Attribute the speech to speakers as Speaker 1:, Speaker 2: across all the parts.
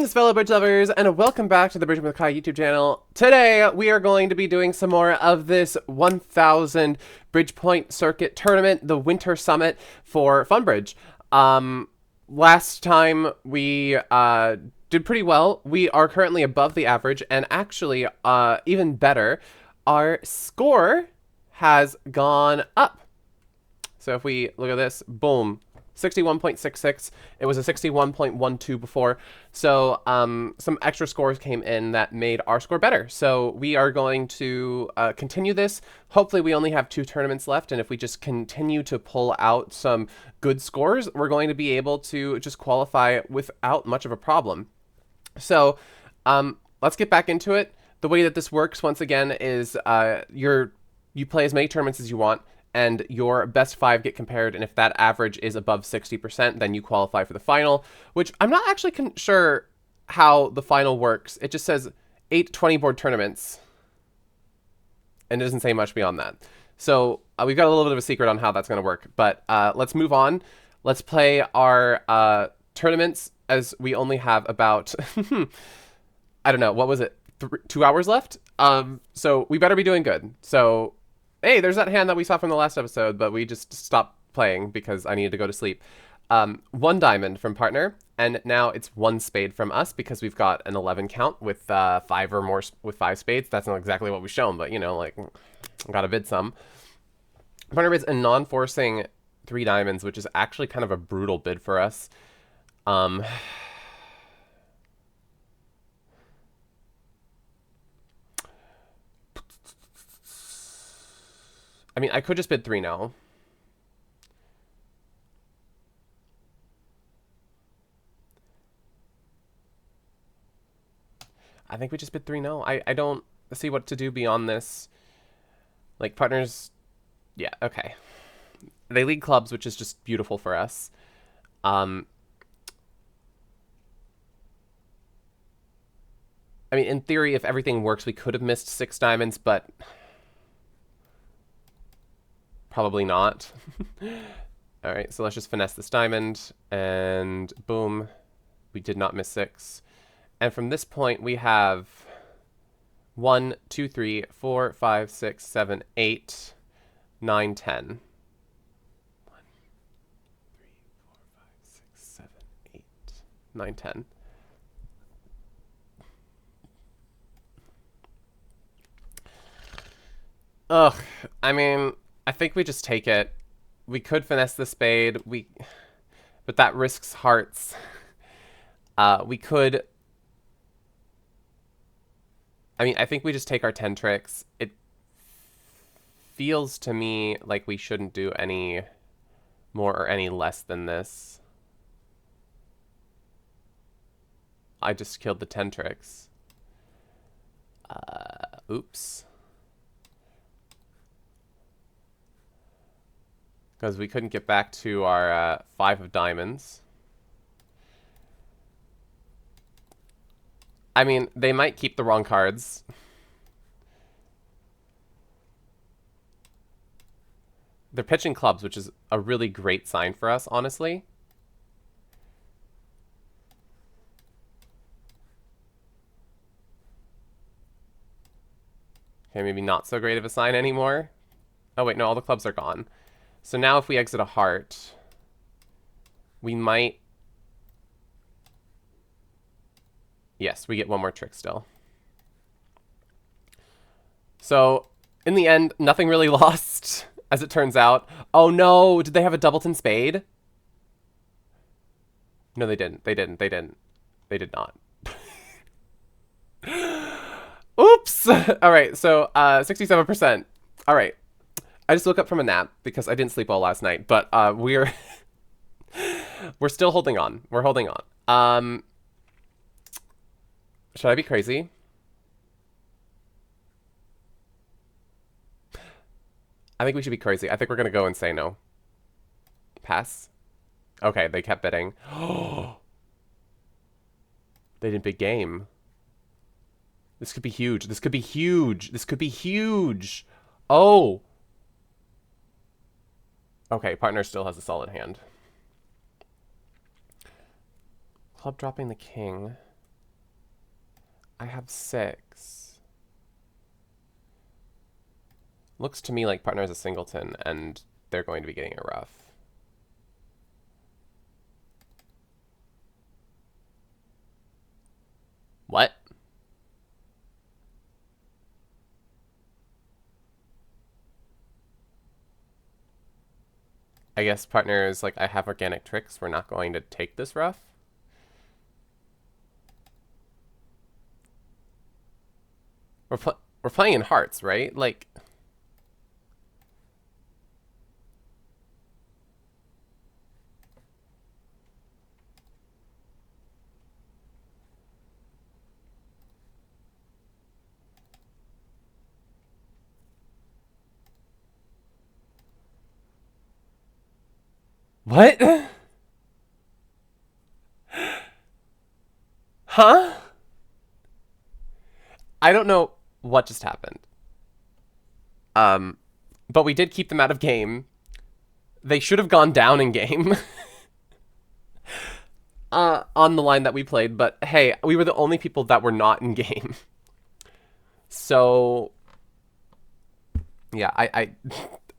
Speaker 1: Greetings, fellow bridge lovers, and welcome back to the Bridging with Kai YouTube channel. Today, we are going to be doing some more of this 1000 Bridge Point Circuit Tournament, the Winter Summit for FunBridge. Last time we did pretty well. We are currently above the average, and actually, even better, our score has gone up. So if we look at this, boom. 61.66. It was a 61.12 before. So some extra scores came in that made our score better. So we are going to continue this. Hopefully we only have 2 tournaments left. And if we just continue to pull out some good scores, we're going to be able to just qualify without much of a problem. So let's get back into it. The way that this works, once again, is you play as many tournaments as you want, and your best 5 get compared, and if that average is above 60%, then you qualify for the final, which I'm not actually sure how the final works. It just says 8 20-board tournaments, and it doesn't say much beyond that. So we've got a little bit of a secret on how that's going to work, but let's move on. Let's play our tournaments, as we only have about, I don't know, what was it, 2 hours left? So we better be doing good. So hey, there's that hand that we saw from the last episode, but we just stopped playing because I needed to go to sleep. 1 diamond from partner, and now it's 1 spade from us because we've got an 11 count with 5 or more, with 5 spades. That's not exactly what we've shown, but you know, like, gotta bid some. Partner bids a non-forcing 3 diamonds, which is actually kind of a brutal bid for us. I mean, I could just bid 3 now. I think we just bid 3 now. I don't see what to do beyond this. Like, partners... Yeah, okay. They lead clubs, which is just beautiful for us. I mean, in theory, if everything works, we could have missed 6 diamonds, but... probably not. All right, so let's just finesse this diamond, and boom, we did not miss 6. And from this point, we have 1, 2, 3, 4, 5, 6, 7, 8, 9, 10. 1, 3, 4, 5, 6, 7, 8, 9, 10. Ugh, I mean, I think we just take it. We could finesse the spade, but that risks hearts. We could... I mean, I think we just take our 10 tricks. It feels to me like we shouldn't do any more or any less than this. I just killed the 10 tricks. Oops. Because we couldn't get back to our 5 of diamonds. I mean, they might keep the wrong cards. They're pitching clubs, which is a really great sign for us, honestly. Okay, maybe not so great of a sign anymore. Oh wait, no, all the clubs are gone. So now if we exit a heart, we might... Yes, we get 1 more trick still. So, in the end, nothing really lost, as it turns out. Oh no, did they have a doubleton spade? No, they didn't. They didn't. They didn't. They did not. Oops! Alright, so 67%. Alright. I just woke up from a nap because I didn't sleep well last night, but we're still holding on. We're holding on. Should I be crazy? I think we should be crazy. I think we're gonna go and say no. Pass. Okay, they kept bidding. They did big game. This could be huge. This could be huge. This could be huge. Oh. Okay, partner still has a solid hand. Club dropping the king. I have 6. Looks to me like partner is a singleton, and they're going to be getting it rough. What? I guess partner is like, I have organic tricks. We're not going to take this rough. We're playing in hearts, right? Like, what? Huh? I don't know what just happened. But we did keep them out of game. They should have gone down in game. On the line that we played, but hey, we were the only people that were not in game. So yeah, I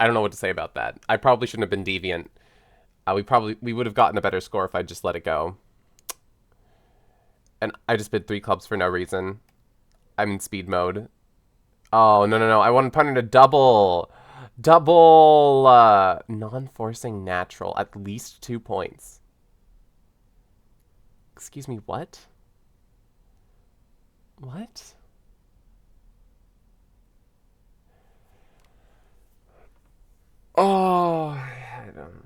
Speaker 1: don't know what to say about that. I probably shouldn't have been deviant. We would have gotten a better score if I just let it go. And I just bid 3 clubs for no reason. I'm in speed mode. Oh, no. I wanted partner to double. Double non-forcing natural. At least 2 points. Excuse me, what? What? Oh, I don't...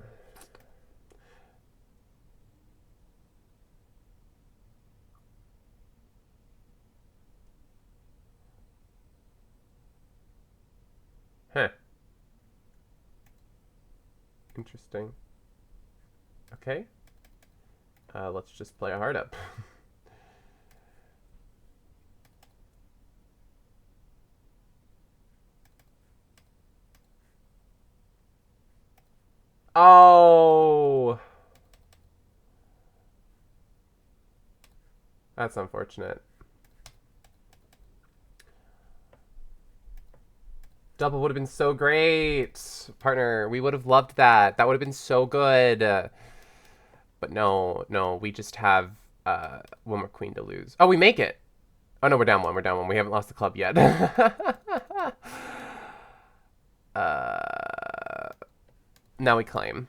Speaker 1: Huh. Interesting. Okay. Let's just play a hard up. Oh! That's unfortunate. Double would have been so great. Partner, we would have loved that. That would have been so good. But no, we just have one more queen to lose. Oh, we make it. Oh, no, we're down 1. We're down 1. We haven't lost the club yet. Now we claim.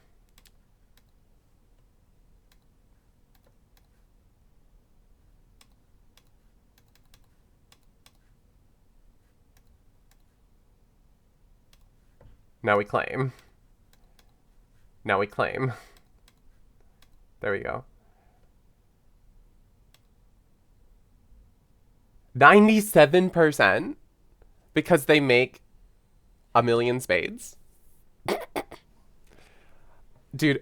Speaker 1: Now we claim. Now we claim. There we go. 97%? Because they make a million spades? Dude,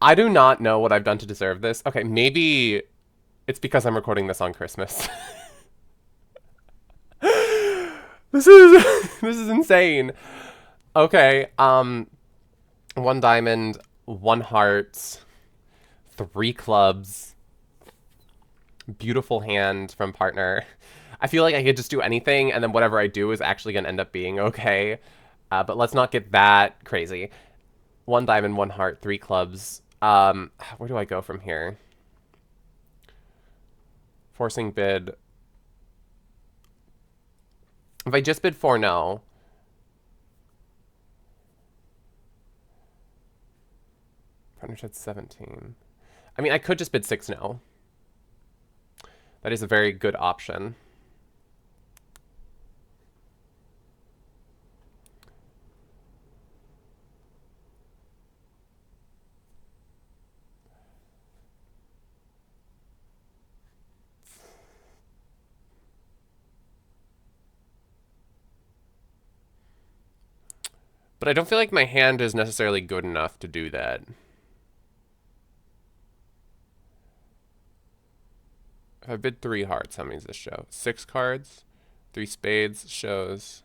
Speaker 1: I do not know what I've done to deserve this. Okay, maybe it's because I'm recording this on Christmas. This is insane. Okay, 1 diamond, 1 heart, 3 clubs. Beautiful hand from partner. I feel like I could just do anything, and then whatever I do is actually going to end up being okay. But let's not get that crazy. 1 diamond, 1 heart, 3 clubs. Where do I go from here? Forcing bid. If I just bid 4 no. Partner said 17. I mean, I could just bid 6 no. That is a very good option. But I don't feel like my hand is necessarily good enough to do that. If I bid 3 hearts, how many does this show? 6 cards, 3 spades shows.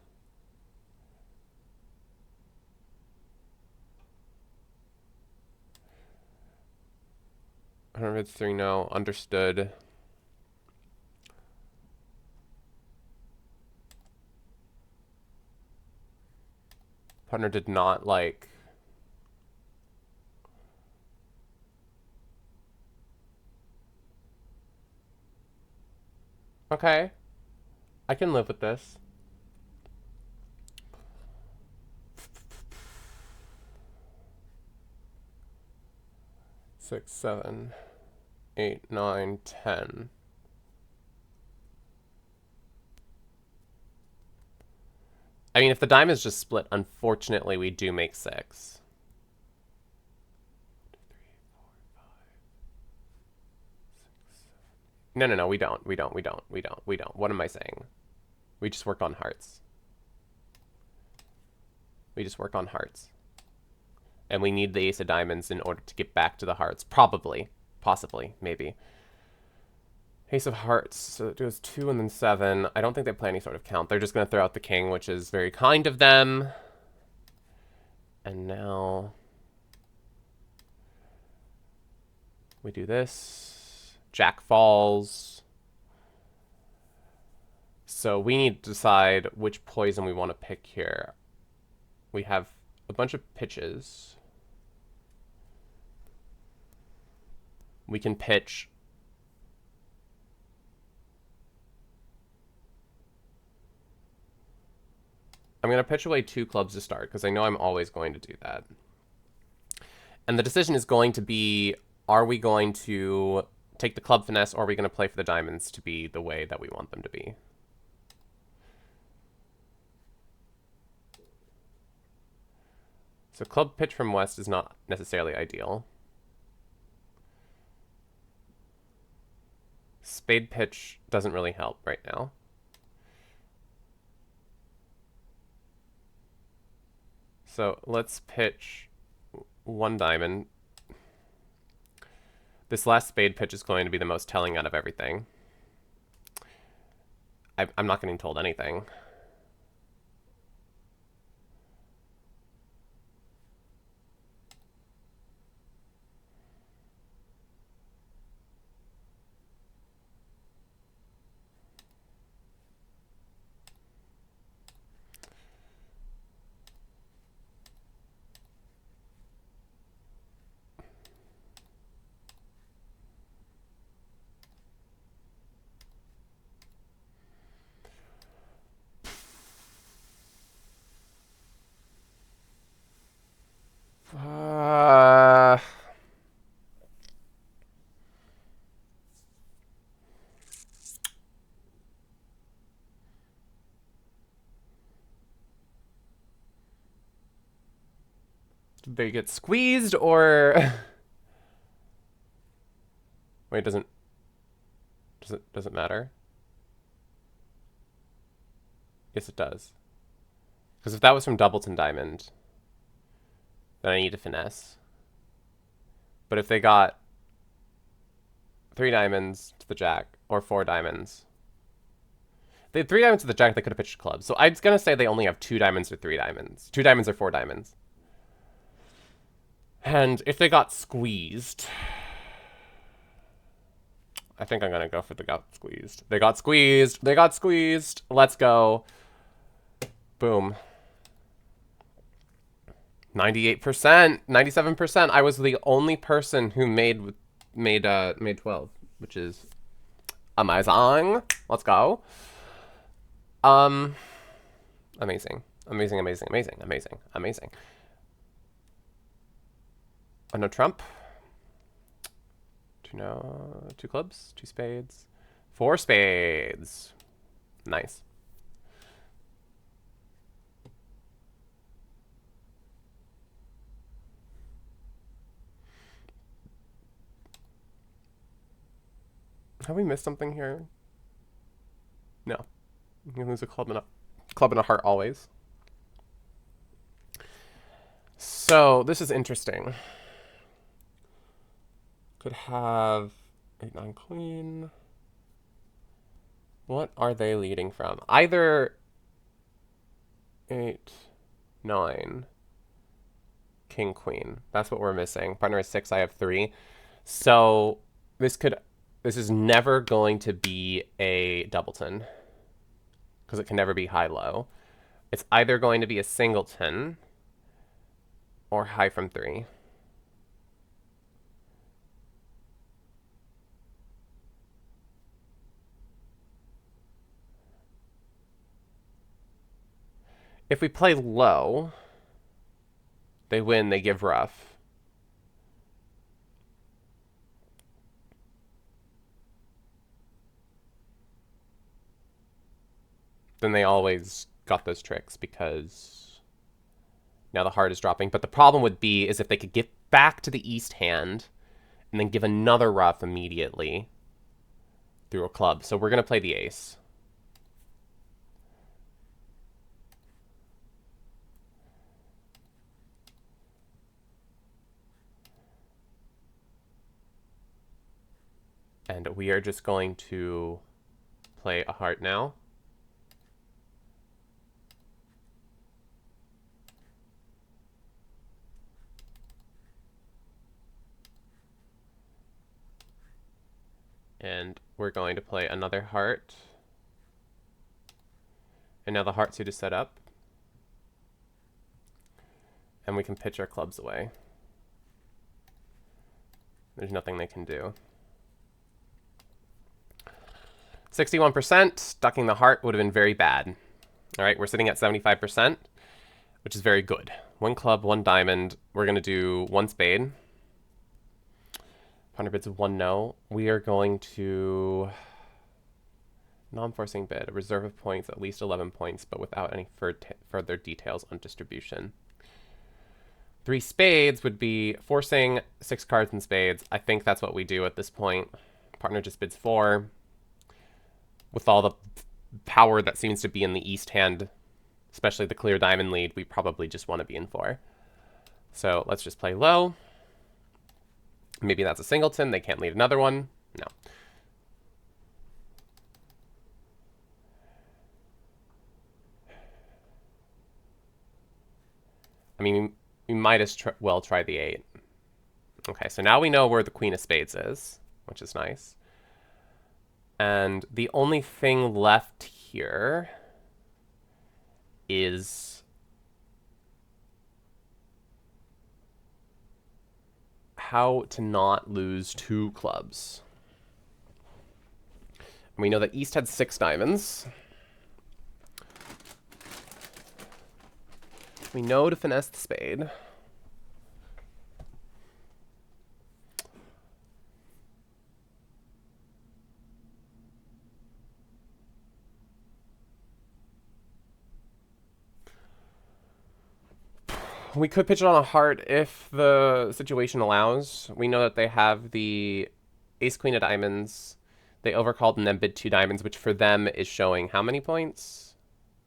Speaker 1: I don't know if it's 3 no. Understood. Partner did not like... Okay. I can live with this. Six, 7, 8, 9, 10. I mean, if the diamonds just split, unfortunately, we do make 6. 1, 2, 3, 4, 5, 6, 7. No, we don't. We don't. What am I saying? We just work on hearts. We just work on hearts. And we need the ace of diamonds in order to get back to the hearts. Probably. Possibly. Maybe. Ace of hearts. So it goes 2 and then 7. I don't think they play any sort of count. They're just going to throw out the king, which is very kind of them. And now we do this. Jack falls. So we need to decide which poison we want to pick here. We have a bunch of pitches. We can pitch I'm going to pitch away 2 clubs to start, because I know I'm always going to do that. And the decision is going to be, are we going to take the club finesse, or are we going to play for the diamonds to be the way that we want them to be? So club pitch from west is not necessarily ideal. Spade pitch doesn't really help right now. So let's pitch 1 diamond. This last spade pitch is going to be the most telling out of everything. I'm not getting told anything. Did they get squeezed, or wait, does it matter? Yes, it does. Because if that was from Doubleton Diamond, then I need to finesse. But if they got 3 diamonds to the jack, or 4 diamonds. They had 3 diamonds to the jack, they could have pitched clubs. So I'm going to say they only have 2 diamonds or 3 diamonds. 2 diamonds or 4 diamonds. And if they got squeezed, I think I'm going to go for the got squeezed. They got squeezed. They got squeezed. Let's go. Boom. 98%, 97%. I was the only person who made 12, which is amazing. Let's go. Amazing. Amazing, amazing, amazing, amazing, amazing. No trump. 2 clubs, 2 spades, 4 spades. Nice. Have we missed something here? No. You can lose a club and a heart always. So this is interesting. Could have 8, 9, queen. What are they leading from? Either 8, 9, king, queen. That's what we're missing. Partner is 6, I have 3. So this is never going to be a doubleton, because it can never be high-low. It's either going to be a singleton, or high from 3. If we play low, they win, they give rough. Then they always got those tricks because now the heart is dropping. But the problem would be is if they could get back to the east hand and then give another rough immediately through a club. So we're going to play the ace. And we are just going to play a heart now. And we're going to play another heart. And now the heart suit is set up. And we can pitch our clubs away. There's nothing they can do. 61%, ducking the heart would have been very bad. All right, we're sitting at 75%, which is very good. 1 club, 1 diamond. We're going to do 1 spade. Partner bids 1 no. We are going to non-forcing bid, a reserve of points, at least 11 points, but without any further details on distribution. 3 spades would be forcing 6 cards in spades. I think that's what we do at this point. Partner just bids 4. With all the power that seems to be in the east hand, especially the clear diamond lead, we probably just want to be in 4. So let's just play low. Maybe that's a singleton. They can't lead another one. No. I mean, we might as well try the 8. Okay, so now we know where the queen of spades is, which is nice. And the only thing left here is how to not lose 2 clubs. And we know that East had 6 diamonds. We know to finesse the spade. We could pitch it on a heart if the situation allows. We know that they have the ace queen of diamonds. They overcalled and then bid 2 diamonds, which for them is showing how many points?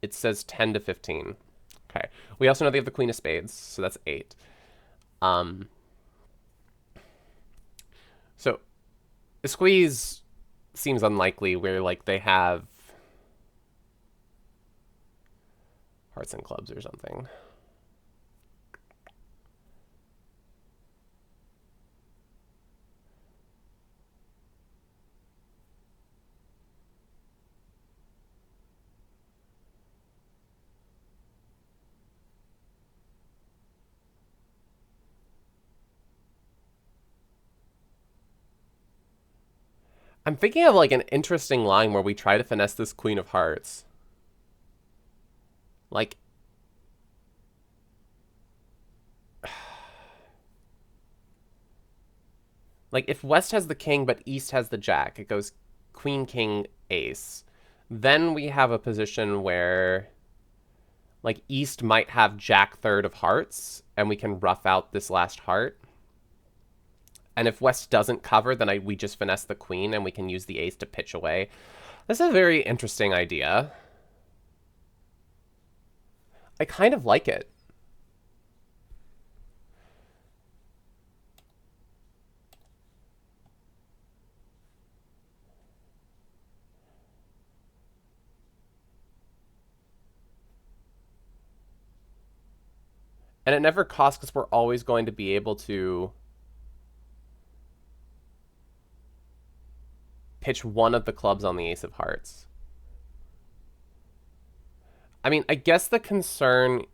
Speaker 1: It says 10 to 15. Okay. We also know they have the queen of spades, so that's 8. So the squeeze seems unlikely where like they have hearts and clubs or something. I'm thinking of like an interesting line where we try to finesse this queen of hearts. Like, like if West has the king but East has the jack, it goes queen, king, ace. Then we have a position where like East might have jack third of hearts and we can rough out this last heart. And if West doesn't cover, then we just finesse the queen and we can use the ace to pitch away. This is a very interesting idea. I kind of like it. And it never costs because we're always going to be able to pitch one of the clubs on the ace of hearts. I mean, I guess the concern...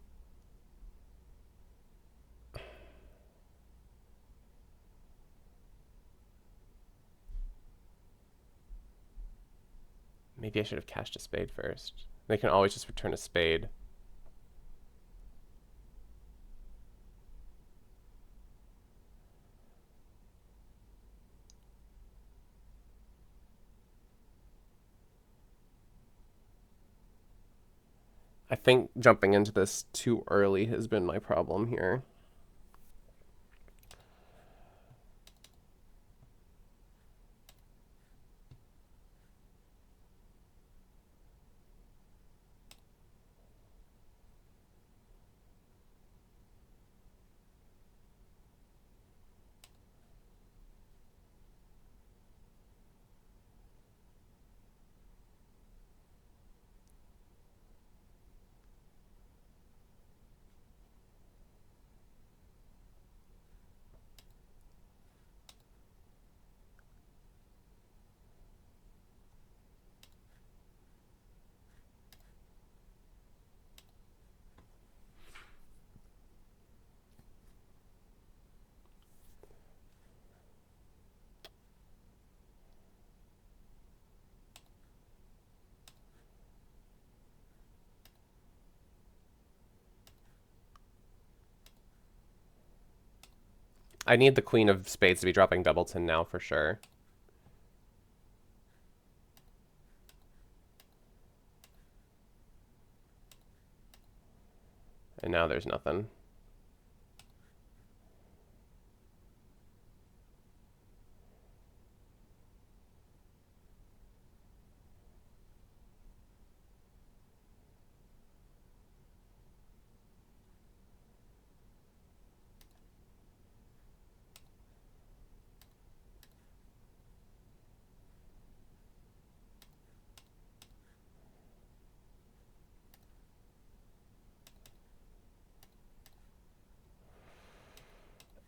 Speaker 1: Maybe I should have cashed a spade first. They can always just return a spade. I think jumping into this too early has been my problem here. I need the queen of spades to be dropping doubleton now for sure. And now there's nothing.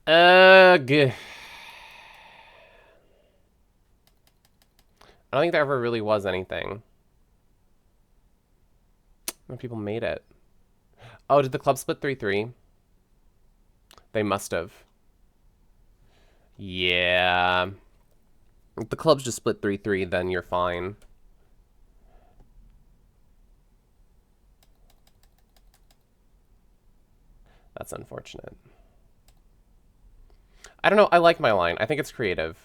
Speaker 1: Ugh. I don't think there ever really was anything. When people made it. Oh, did the club split 3-3? They must have. Yeah. If the clubs just split 3-3, then you're fine. That's unfortunate. I don't know. I like my line. I think it's creative.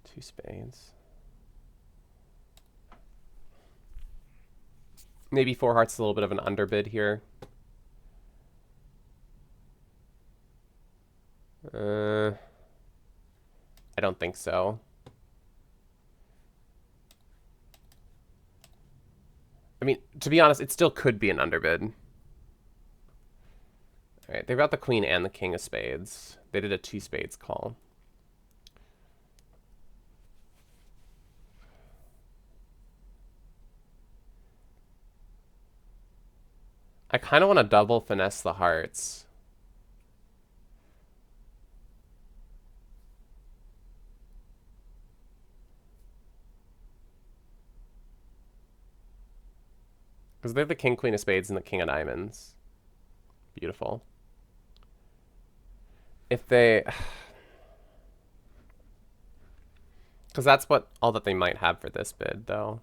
Speaker 1: Two spades. Maybe four hearts is a little bit of an underbid here. I don't think so. I mean, to be honest, it still could be an underbid. All right, they've got the queen and the king of spades. They did a two spades call. I kind of want to double finesse the hearts. Because they have the king, queen of spades, and the king of diamonds. Beautiful. If they... Because that's what all that they might have for this bid, though.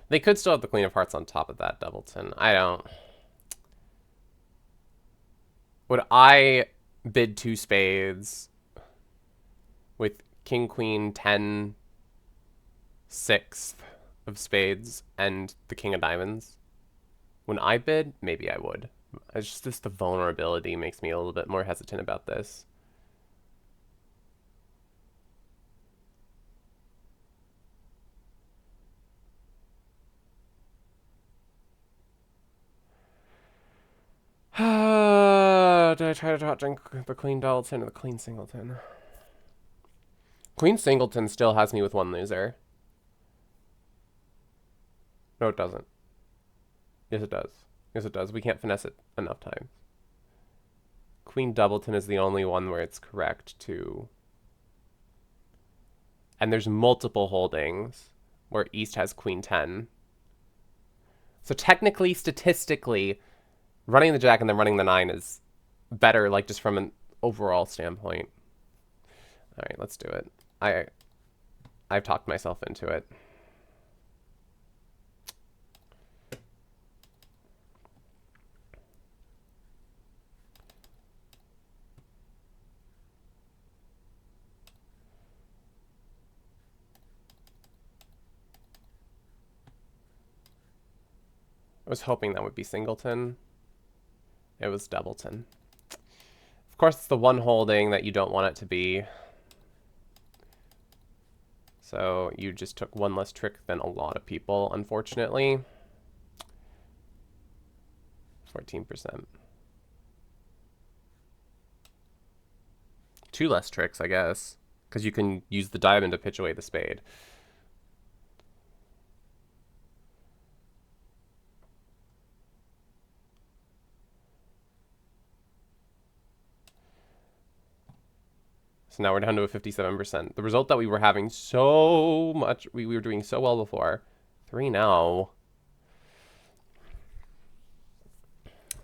Speaker 1: They could still have the queen of hearts on top of that doubleton. I don't... Would I bid two spades with king, queen, 10, 6th of spades, and the king of diamonds? When I bid, maybe I would. It's just the vulnerability makes me a little bit more hesitant about this. Did I try to hot drink the queen doubleton or the queen singleton? Queen singleton still has me with one loser. No, it doesn't. Yes, it does. Yes, it does. We can't finesse it enough times. Queen doubleton is the only one where it's correct to... And there's multiple holdings where East has queen 10. So technically, statistically, running the jack and then running the 9 is better, like just from an overall standpoint. All right, let's do it. I've talked myself into it. I was hoping that would be singleton. It was doubleton. Of course, it's the one holding that you don't want it to be. So you just took one less trick than a lot of people, unfortunately. 14%. Two less tricks, I guess, because you can use the diamond to pitch away the spade. So now we're down to a 57%. The result that we were having so much, we were doing so well before. 3 now.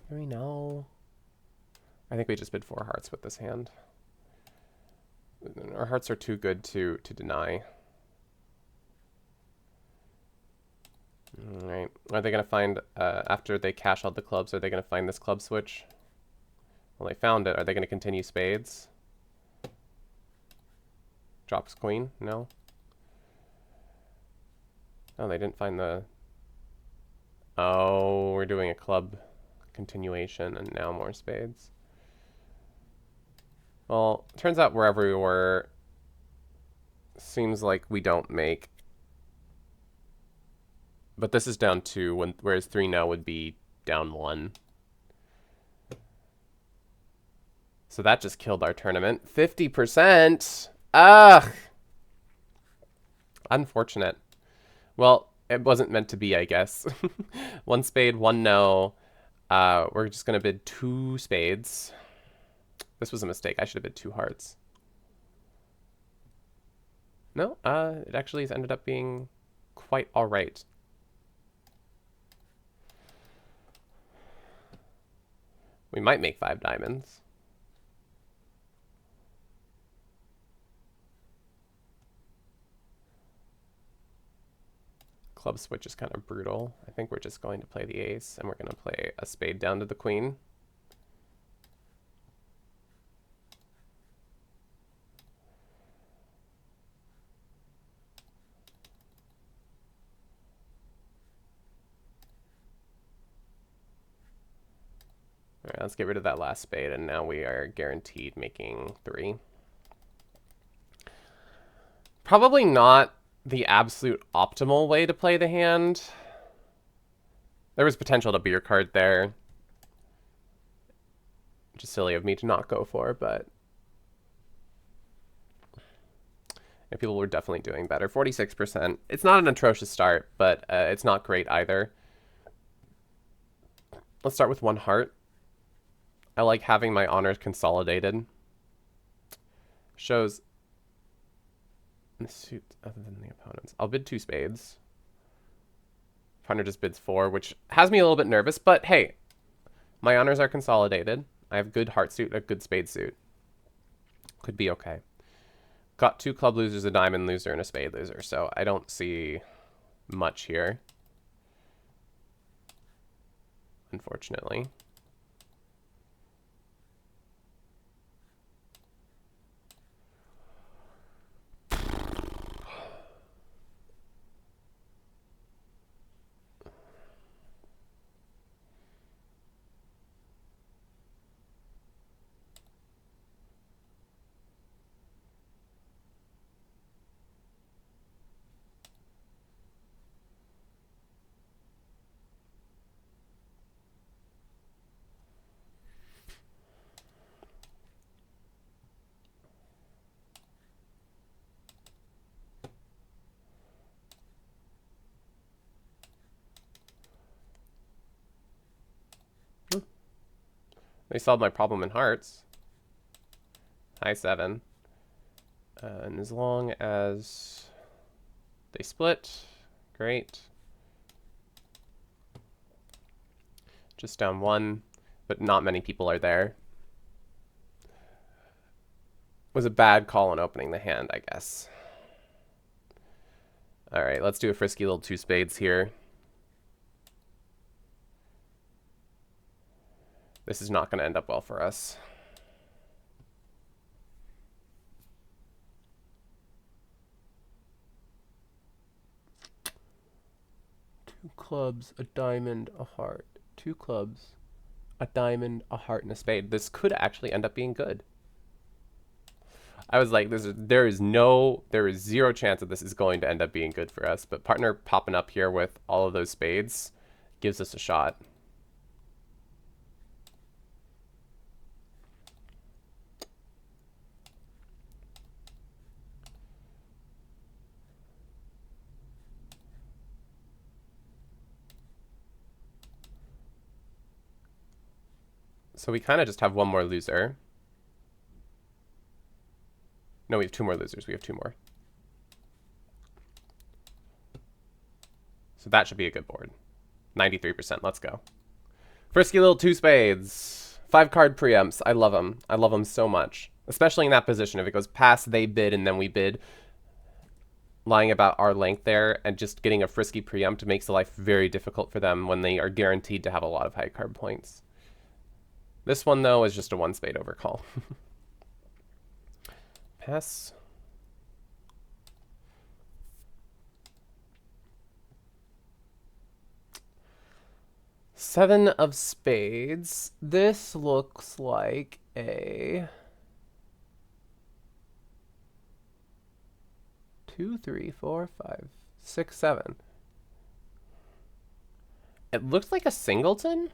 Speaker 1: 3 now. I think we just bid 4 hearts with this hand. Our hearts are too good to deny. All right. Are they going to find, after they cash out the clubs, are they going to find this club switch? Well, they found it. Are they going to continue spades? Drops queen? No. Oh, they didn't find the... Oh, we're doing a club continuation and now more spades. Well, turns out wherever we were, seems like we don't make. But this is down 2, whereas 3 now would be down 1. So that just killed our tournament. 50%! Ugh! Unfortunate. Well, it wasn't meant to be, I guess. 1 spade, 1 no. We're just going to bid 2 spades. This was a mistake. I should have bid 2 hearts. No, it actually has ended up being quite all right. We might make 5 diamonds. Club switch is kind of brutal. I think we're just going to play the ace, and we're going to play a spade down to the queen. All right, let's get rid of that last spade, and now we are guaranteed making 3. Probably not the absolute optimal way to play the hand. There was potential to beer card there. Which is silly of me to not go for, but... And people were definitely doing better. 46%. It's not an atrocious start, but it's not great either. Let's start with 1 heart. I like having my honors consolidated. Shows... the suit other than the opponents. I'll bid 2 spades. Partner just bids 4, which has me a little bit nervous, but hey, my honors are consolidated. I have good heart suit, a good spade suit. Could be okay. Got 2 club losers, a diamond loser, and a spade loser, so I don't see much here, unfortunately. They solved my problem in hearts. High 7. And as long as they split, great. Just down 1, but not many people are there. was a bad call on opening the hand, I guess. All right, let's do a frisky little two spades here. This is not going to end up well for us. Two clubs, a diamond, a heart. Two clubs, a diamond, a heart, and a spade. This could actually end up being good. I was like, there is zero chance that this is going to end up being good for us. But partner popping up here with all of those spades gives us a shot. So we kind of just have one more loser. No, we have two more losers. We have two more. So that should be a good board. 93%. Let's go. Frisky little two spades. 5-card preempts. I love them. I love them so much. Especially in that position. If it goes past, they bid, and then we bid. Lying about our length there and just getting a frisky preempt makes the life very difficult for them when they are guaranteed to have a lot of high card points. This one, though, is just a 1-spade overcall. Pass. Seven of spades. This looks like a 2, 3, 4, 5, 6, 7. It looks like a singleton.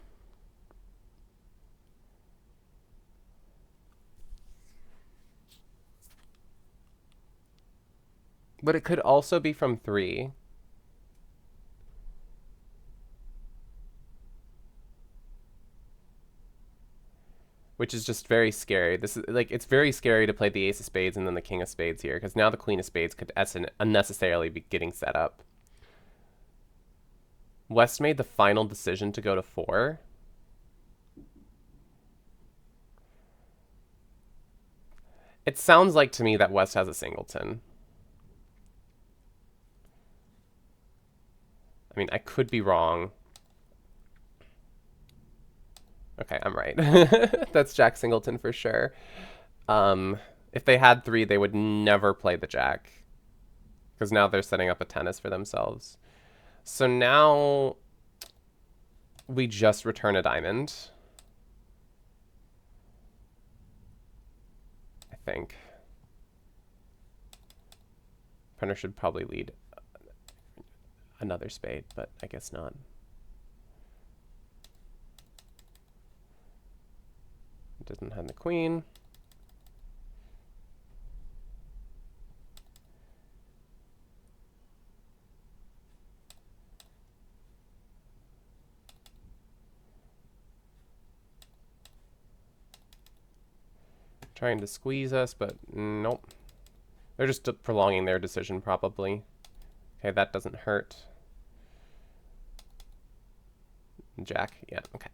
Speaker 1: But it could also be from 3. Which is just very scary. This is like, it's very scary to play the ace of spades and then the king of spades here, because now the queen of spades could unnecessarily be getting set up. West made the final decision to go to 4. It sounds like to me that West has a singleton. I mean, I could be wrong. Okay, I'm right. That's Jack Singleton for sure. If they had 3, they would never play the Jack. Because now they're setting up a tennis for themselves. So now we just return a diamond. I think. Partner should probably lead another spade, but I guess not. Doesn't have the queen. Trying to squeeze us, but nope. They're just prolonging their decision, probably. Okay, that doesn't hurt. Jack, yeah, okay.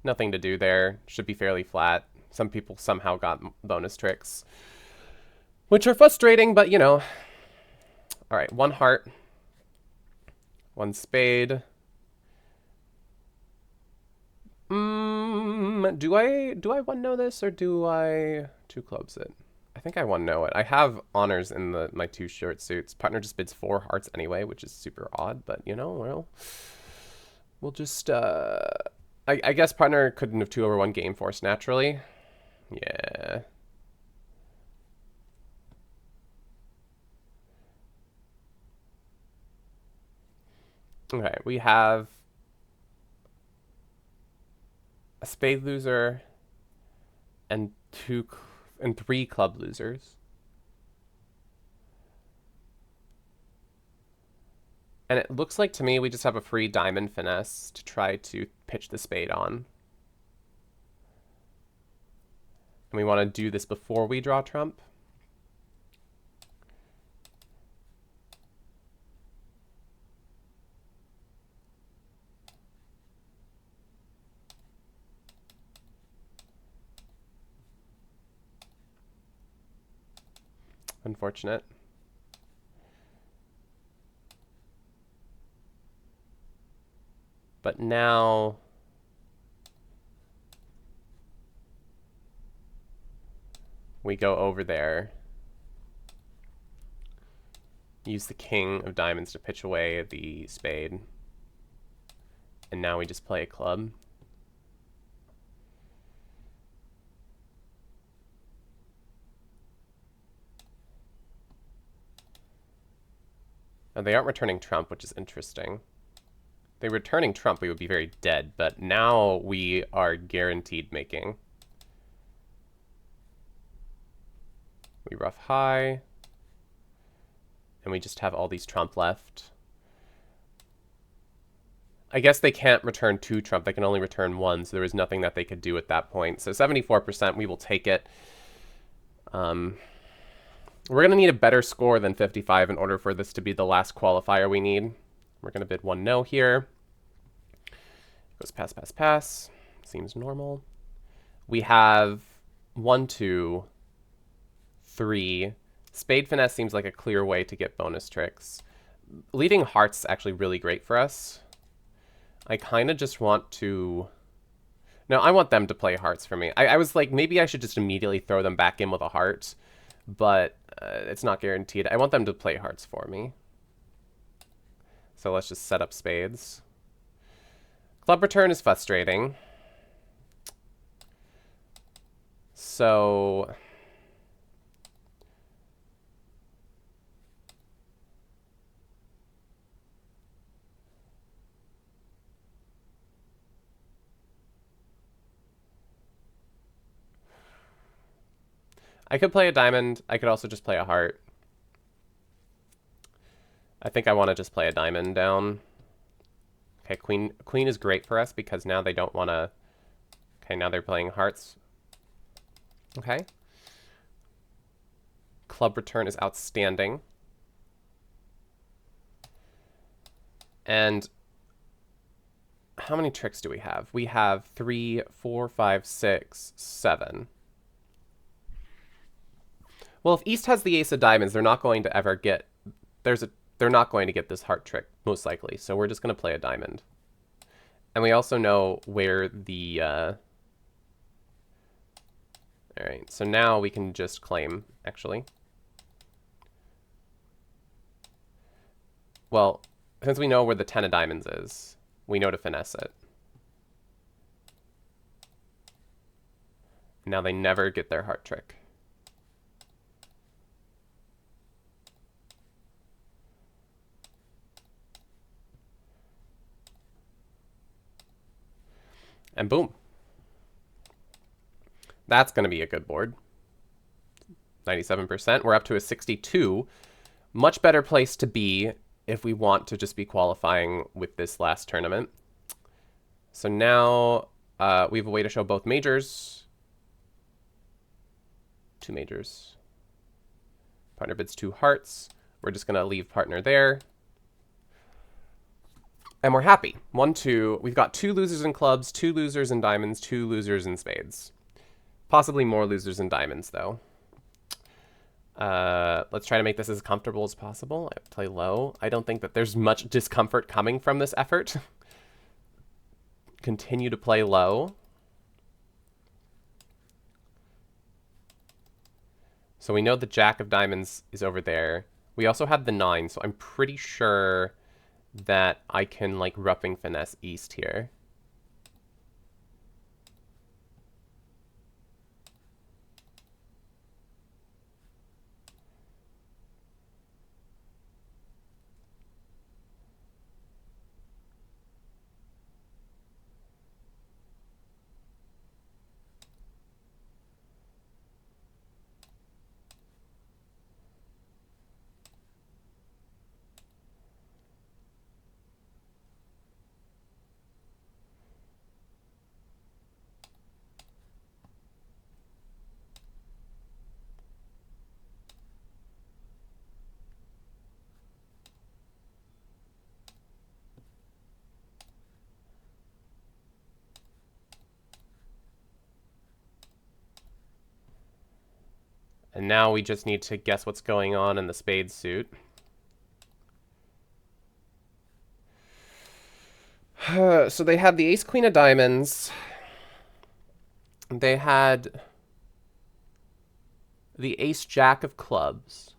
Speaker 1: Nothing to do there. Should be fairly flat. Some people somehow got bonus tricks, which are frustrating, but you know. All right, 1 heart, 1 spade. Do I one know this, or do I 2 clubs it? I think I one know it. I have honors in my 2 short suits. Partner just bids 4 hearts anyway, which is super odd, but you know, well, we'll just I guess partner couldn't have 2 over 1 game force naturally. Yeah. Okay, we have a spade loser and 3 club losers. And it looks like to me we just have a free diamond finesse to try to pitch the spade on. And we want to do this before we draw trump. Unfortunate. But now we go over there, use the king of diamonds to pitch away the spade, and now we just play a club. Now they aren't returning trump, which is interesting. If they were returning trump, we would be very dead, but now we are guaranteed making. We ruff high, and we just have all these trump left. I guess they can't return 2 trump, they can only return 1, so there was nothing that they could do at that point. So 74%, we will take it. We're going to need a better score than 55 in order for this to be the last qualifier we need. We're going to bid 1 no here. Goes pass, pass, pass. Seems normal. We have 1, 2, 3. Spade finesse seems like a clear way to get bonus tricks. Leading hearts is actually really great for us. I kind of just want to... No, I want them to play hearts for me. I was like, maybe I should just immediately throw them back in with a heart, but it's not guaranteed. I want them to play hearts for me. So let's just set up spades. Club return is frustrating. So... I could play a diamond. I could also just play a heart. I think I want to just play a diamond down. Okay, queen is great for us because now they don't want to... Okay, now they're playing hearts. Okay. Club return is outstanding. And how many tricks do we have? We have 3, 4, 5, 6, 7. Well, if East has the ace of diamonds, they're not going to ever get... They're not going to get this heart trick, most likely. So we're just going to play a diamond. And we also know where the... All right, so now we can just claim, actually. Well, since we know where the 10 of diamonds is, we know to finesse it. Now they never get their heart trick. And boom. That's going to be a good board. 97%. We're up to a 62. Much better place to be if we want to just be qualifying with this last tournament. So now we have a way to show both majors. 2 majors. Partner bids 2 hearts. We're just going to leave partner there. And we're happy. 1, 2. We've got 2 losers in clubs, 2 losers in diamonds, 2 losers in spades. Possibly more losers in diamonds, though. Let's try to make this as comfortable as possible. I play low. I don't think that there's much discomfort coming from this effort. Continue to play low. So we know the jack of diamonds is over there. We also have the 9, so I'm pretty sure that I can, like, roughing finesse East here. And now we just need to guess what's going on in the spade suit. So they had the ace queen of diamonds. They had the ace jack of clubs.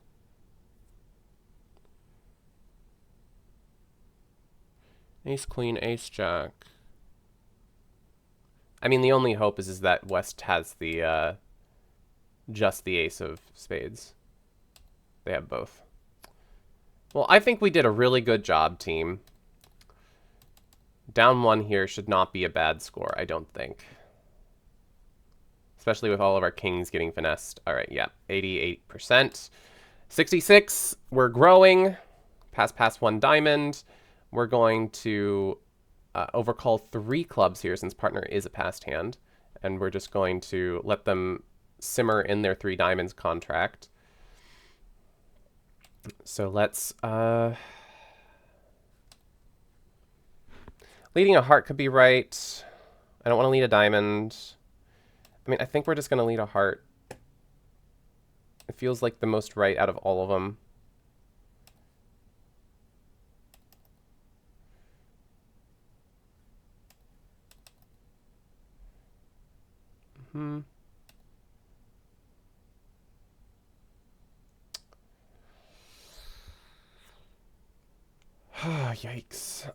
Speaker 1: Ace queen, ace jack. I mean, the only hope is that West has the just the ace of spades. They have both. Well, I think we did a really good job, team. Down one here should not be a bad score, I don't think. Especially with all of our kings getting finessed. All right, yeah, 88%. 66, we're growing. Pass one diamond. We're going to overcall 3 clubs here since partner is a passed hand. And we're just going to let them simmer in their 3 diamonds contract. So let's... leading a heart could be right. I don't want to lead a diamond. I mean, I think we're just going to lead a heart. It feels like the most right out of all of them. Yikes.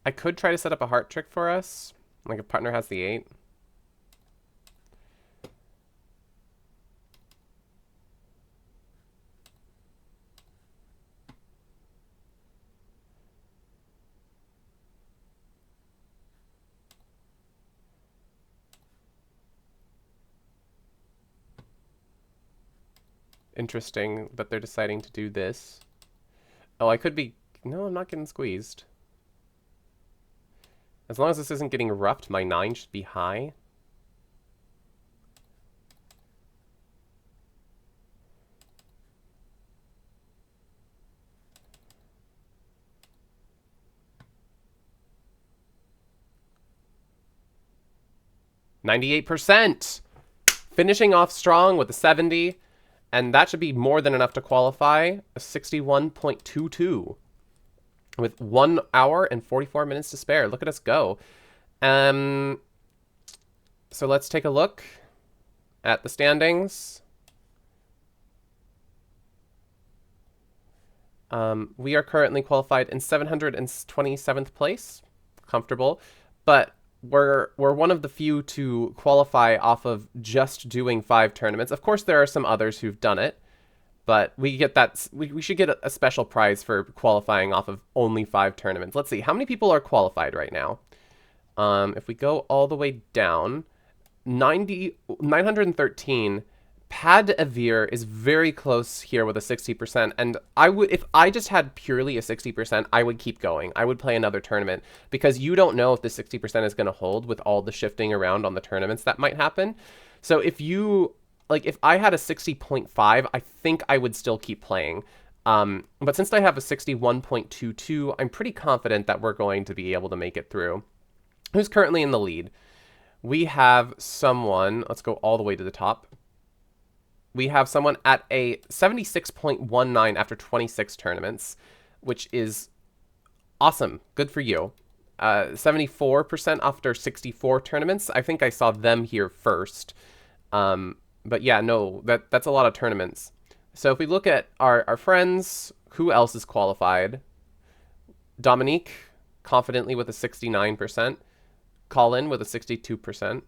Speaker 1: I could try to set up a heart trick for us. Like if partner has the 8. Interesting that they're deciding to do this. Oh, I could be... No, I'm not getting squeezed. As long as this isn't getting roughed, my 9 should be high. %. Finishing off strong with a 70. And that should be more than enough to qualify. A 61.22. With 1 hour and 44 minutes to spare. Look at us go. So let's take a look at the standings. We are currently qualified in 727th place. Comfortable. But we're one of the few to qualify off of just doing 5 tournaments. Of course, there are some others who've done it. But we get that. We should get a special prize for qualifying off of only 5 tournaments. Let's see. How many people are qualified right now? If we go all the way down, 913. Pad Avir is very close here with a 60%. And if I just had purely a 60%, I would keep going. I would play another tournament because you don't know if the 60% is going to hold with all the shifting around on the tournaments that might happen. So if you... Like, if I had a 60.5, I think I would still keep playing. But since I have a 61.22, I'm pretty confident that we're going to be able to make it through. Who's currently in the lead? We have someone... Let's go all the way to the top. We have someone at a 76.19 after 26 tournaments, which is awesome. Good for you. 74% after 64 tournaments. I think I saw them here first. But yeah, no, that's a lot of tournaments. So if we look at our friends, who else is qualified? Dominique, confidently with a 69%. Colin with a 62%.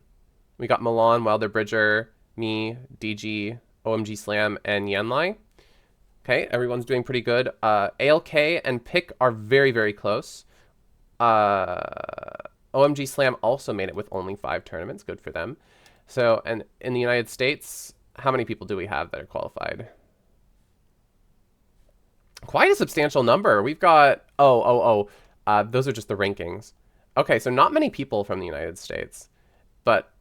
Speaker 1: We got Milan, Wilder Bridger, me, DG, OMG Slam, and Yanlai. Okay, everyone's doing pretty good. ALK and Pick are very, very close. OMG Slam also made it with only 5 tournaments. Good for them. So, and in the United States, how many people do we have that are qualified? Quite a substantial number. We've got, those are just the rankings. Okay, so not many people from the United States. But,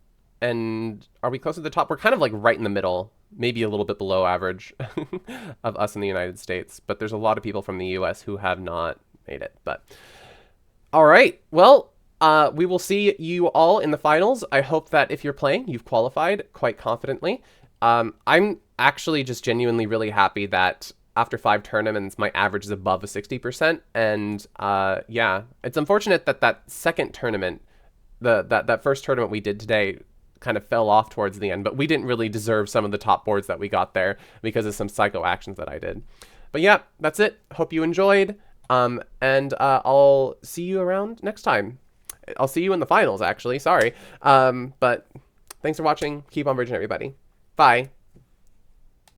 Speaker 1: and are we close to the top? We're kind of like right in the middle, maybe a little bit below average of us in the United States. But there's a lot of people from the US who have not made it. But, all right, well, we will see you all in the finals. I hope that if you're playing, you've qualified quite confidently. I'm actually just genuinely really happy that after 5 tournaments, my average is above a 60%. And yeah, it's unfortunate that that second tournament, that first tournament we did today, kind of fell off towards the end, but we didn't really deserve some of the top boards that we got there because of some psycho actions that I did. But yeah, that's it. Hope you enjoyed. And I'll see you around next time. I'll see you in the finals, actually. Sorry. But thanks for watching. Keep on bridging, everybody. Bye.